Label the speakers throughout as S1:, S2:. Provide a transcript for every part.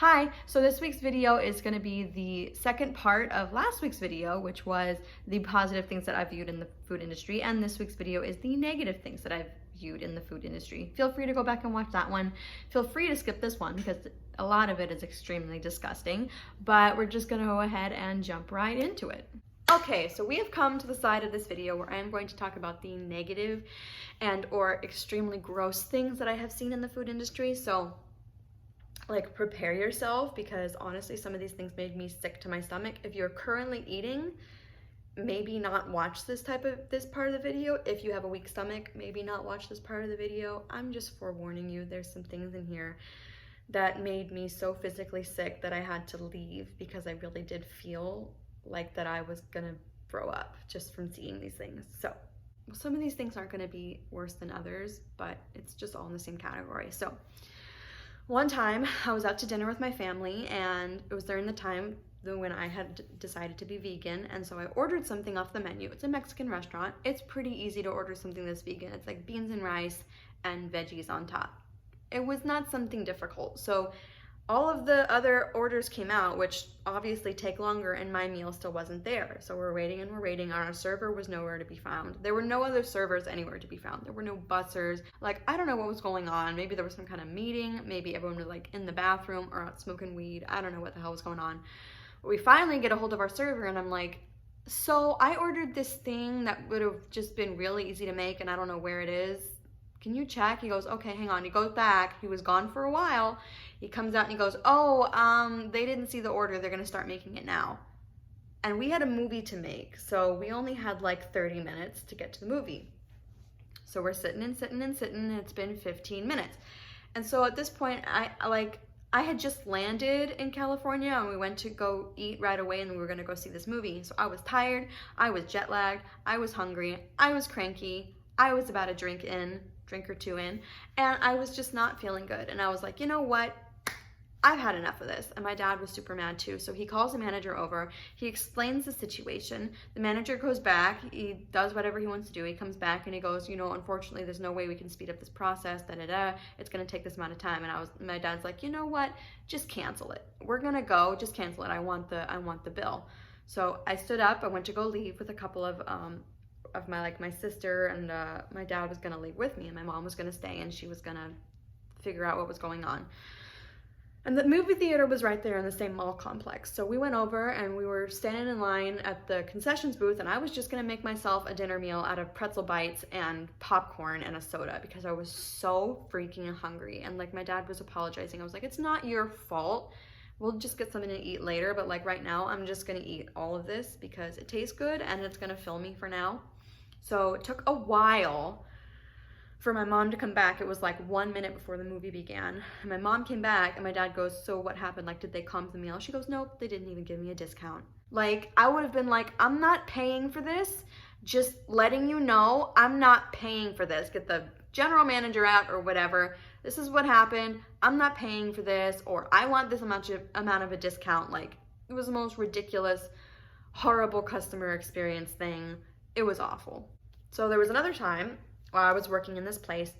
S1: Hi, so this week's video is going to be the second part of last week's video, which was the positive things that I've viewed in the food industry, and this week's video is the negative things that I've viewed in the food industry. Feel free to go back and watch that one. Feel free to skip this one because a lot of it is extremely disgusting, but we're just going to go ahead and jump right into it. Okay, so we have come to the side of this video where I am going to talk about the negative and or extremely gross things that I have seen in the food industry. So like, prepare yourself, because honestly some of these things made me sick to my stomach. If you're currently eating, maybe not watch this part of the video. If you have a weak stomach, maybe not watch this part of the video. I'm just forewarning you, there's some things in here that made me so physically sick that I had to leave, because I really did feel like that I was gonna throw up just from seeing these things. So some of these things aren't gonna be worse than others, but it's just all in the same category. So one time I was out to dinner with my family, and it was during the time when I had decided to be vegan, and so I ordered something off the menu. It's a Mexican restaurant. It's pretty easy to order something that's vegan. It's like beans and rice and veggies on top. It was not something difficult. So all of the other orders came out, which obviously take longer, and my meal still wasn't there. So we're waiting and we're waiting. Our server was nowhere to be found. There were no other servers anywhere to be found. There were no bussers. Like, I don't know what was going on. Maybe there was some kind of meeting. Maybe everyone was like in the bathroom or out smoking weed. I don't know what the hell was going on. But we finally get a hold of our server, and I'm like, so I ordered this thing that would have just been really easy to make, and I don't know where it is. Can you check? He goes, okay, hang on. He goes back. He was gone for a while. He comes out and he goes, oh, they didn't see the order. They're going to start making it now. And we had a movie to make, so we only had like 30 minutes to get to the movie. So we're sitting and sitting and sitting, and it's been 15 minutes. And so at this point, I had just landed in California, and we went to go eat right away, and we were going to go see this movie. So I was tired. I was jet lagged. I was hungry. I was cranky. I was about a drink or two in, and I was just not feeling good. And I was like, you know what? I've had enough of this. And my dad was super mad too. So he calls the manager over. He explains the situation. The manager goes back. He does whatever he wants to do. He comes back and he goes, you know, unfortunately, there's no way we can speed up this process. It's going to take this amount of time. And my dad's like, you know what? Just cancel it. We're going to go. Just cancel it. I want the bill. So I stood up. I went to go leave with a couple of my sister, and my dad was gonna leave with me, and my mom was gonna stay, and she was gonna figure out what was going on. And the movie theater was right there in the same mall complex. So we went over and we were standing in line at the concessions booth, and I was just gonna make myself a dinner meal out of pretzel bites and popcorn and a soda, because I was so freaking hungry. And like, my dad was apologizing. I was like, it's not your fault. We'll just get something to eat later, but like right now, I'm just gonna eat all of this because it tastes good and it's gonna fill me for now. So it took a while for my mom to come back. It was like 1 minute before the movie began. And my mom came back, and my dad goes, so what happened? Like, did they comp the meal? She goes, nope, they didn't even give me a discount. Like, I would have been like, I'm not paying for this. Just letting you know, I'm not paying for this. Get the general manager out or whatever. This is what happened. I'm not paying for this, or I want this amount of a discount. Like, it was the most ridiculous, horrible customer experience thing. It was awful. So there was another time while I was working in this place,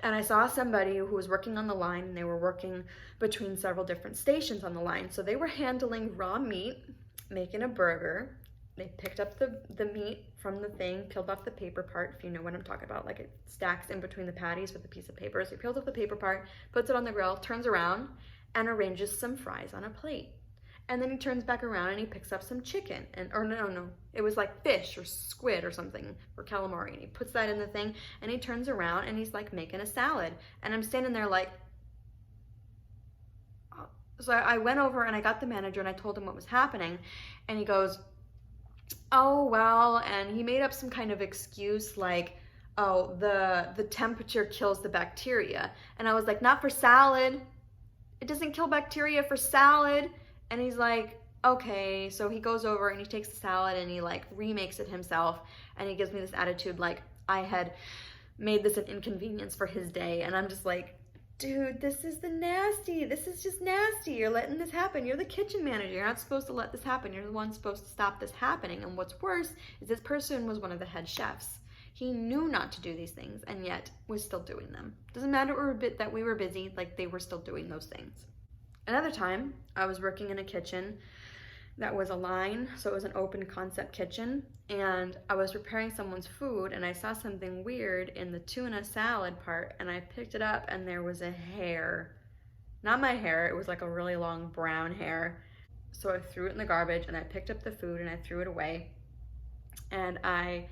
S1: and I saw somebody who was working on the line, and they were working between several different stations on the line. So they were handling raw meat, making a burger. They picked up the meat from the thing, peeled off the paper part, if you know what I'm talking about. Like, it stacks in between the patties with a piece of paper. So he peels off the paper part, puts it on the grill, turns around, and arranges some fries on a plate. And then he turns back around and he picks up some chicken, no, it was like fish or squid or something, or calamari, and he puts that in the thing, and he turns around and he's like making a salad. And I'm standing there like, so I went over and I got the manager and I told him what was happening, and he goes, oh, well, and he made up some kind of excuse like, oh, the temperature kills the bacteria. And I was like, not for salad. It doesn't kill bacteria for salad. And he's like, okay. So he goes over and he takes the salad and he like remakes it himself, and he gives me this attitude like I had made this an inconvenience for his day. And I'm just like, dude, this is just nasty. You're letting this happen. You're the kitchen manager. You're not supposed to let this happen. You're the one supposed to stop this happening. And what's worse is this person was one of the head chefs. He knew not to do these things, and yet was still doing them. Doesn't matter that we were busy, like, they were still doing those things. Another time, I was working in a kitchen that was a line, so it was an open concept kitchen, and I was preparing someone's food, and I saw something weird in the tuna salad part, and I picked it up, and there was a hair. Not my hair, it was like a really long brown hair. So I threw it in the garbage, and I picked up the food, and I threw it away, and I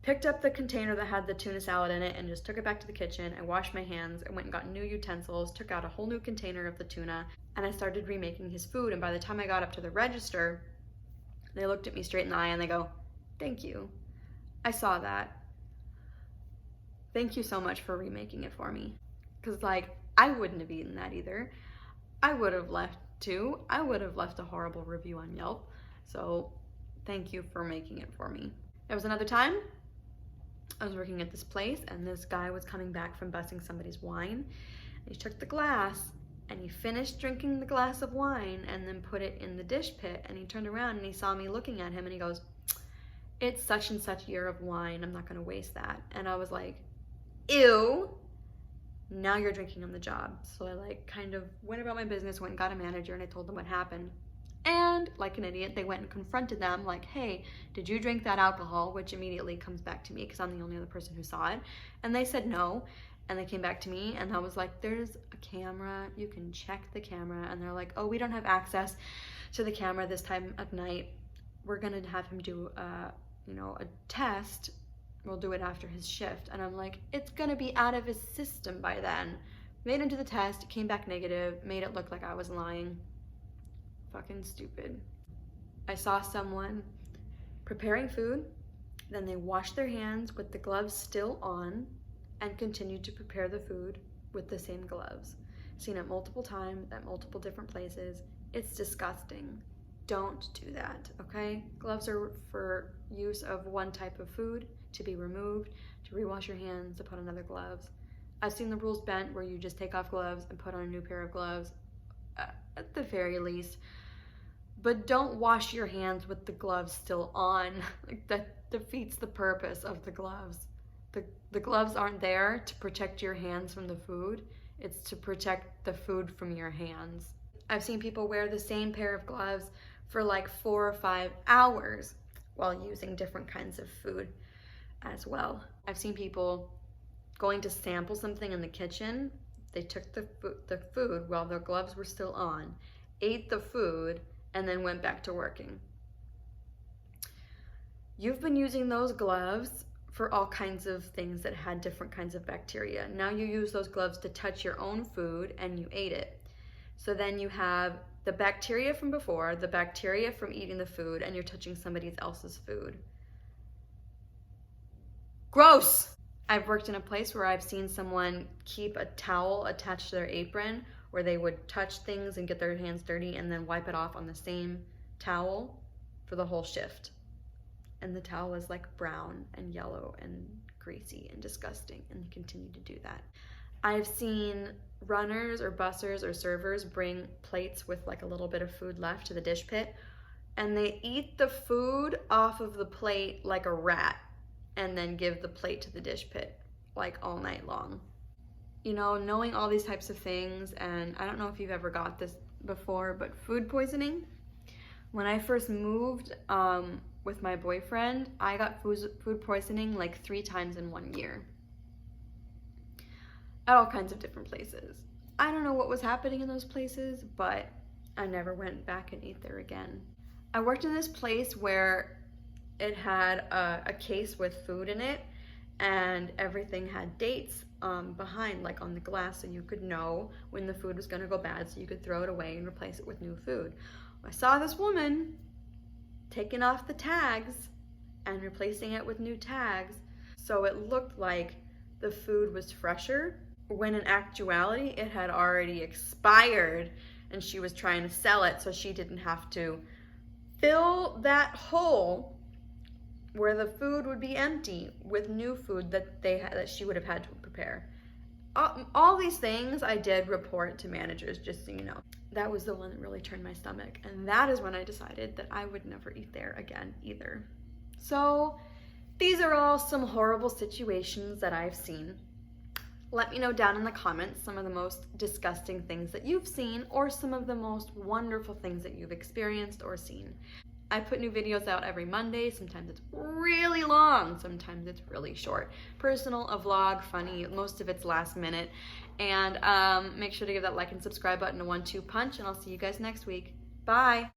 S1: picked up the container that had the tuna salad in it and just took it back to the kitchen. I washed my hands and went and got new utensils, took out a whole new container of the tuna, and I started remaking his food. And by the time I got up to the register, they looked at me straight in the eye and they go, "Thank you. I saw that. Thank you so much for remaking it for me." Because, like, I wouldn't have eaten that either. I would have left too. I would have left a horrible review on Yelp. So thank you for making it for me. There was another time I was working at this place, and this guy was coming back from bussing somebody's wine. And he took the glass and he finished drinking the glass of wine and then put it in the dish pit, and he turned around and he saw me looking at him and he goes, "It's such and such year of wine, I'm not gonna waste that." And I was like, ew, now you're drinking on the job. So I like kind of went about my business, went and got a manager, and I told them what happened. And like an idiot, they went and confronted them like, "Hey, did you drink that alcohol?" Which immediately comes back to me because I'm the only other person who saw it. And they said no. And they came back to me, and I was like, "There's a camera, you can check the camera." And they're like, "Oh, we don't have access to the camera this time of night. We're gonna have him do a test. We'll do it after his shift." And I'm like, it's gonna be out of his system by then. Made him do the test, it came back negative, made it look like I was lying. Fucking stupid. I saw someone preparing food, then they washed their hands with the gloves still on and continued to prepare the food with the same gloves. Seen it multiple times at multiple different places. It's disgusting. Don't do that, okay? Gloves are for use of one type of food, to be removed, to rewash your hands, to put on other gloves. I've seen the rules bent where you just take off gloves and put on a new pair of gloves, at the very least. But don't wash your hands with the gloves still on. Like, that defeats the purpose of the gloves. The gloves aren't there to protect your hands from the food. It's to protect the food from your hands. I've seen people wear the same pair of gloves for like 4 or 5 hours while using different kinds of food as well. I've seen people going to sample something in the kitchen. They took the food while their gloves were still on, ate the food, and then went back to working. You've been using those gloves for all kinds of things that had different kinds of bacteria. Now you use those gloves to touch your own food and you ate it. So then you have the bacteria from before, the bacteria from eating the food, and you're touching somebody else's food. Gross! I've worked in a place where I've seen someone keep a towel attached to their apron where they would touch things and get their hands dirty and then wipe it off on the same towel for the whole shift. And the towel was like brown and yellow and greasy and disgusting, and they continue to do that. I've seen runners or bussers or servers bring plates with like a little bit of food left to the dish pit, and they eat the food off of the plate like a rat and then give the plate to the dish pit like all night long. You know, knowing all these types of things, and I don't know if you've ever got this before, but food poisoning. When I first moved with my boyfriend, I got food poisoning like 3 times in 1 year. At all kinds of different places. I don't know what was happening in those places, but I never went back and ate there again. I worked in this place where it had a case with food in it, and everything had dates behind, like on the glass, so you could know when the food was gonna go bad, so you could throw it away and replace it with new food. I saw this woman taking off the tags and replacing it with new tags, so it looked like the food was fresher, when in actuality it had already expired, and she was trying to sell it so she didn't have to fill that hole where the food would be empty with new food that she would have had to prepare. All these things I did report to managers, just so you know. That was the one that really turned my stomach, and that is when I decided that I would never eat there again either. So these are all some horrible situations that I've seen. Let me know down in the comments some of the most disgusting things that you've seen or some of the most wonderful things that you've experienced or seen. I put new videos out every Monday. Sometimes it's really long, sometimes it's really short. Personal, a vlog, funny, most of it's last minute. And make sure to give that like and subscribe button a 1-2 punch, and I'll see you guys next week. Bye!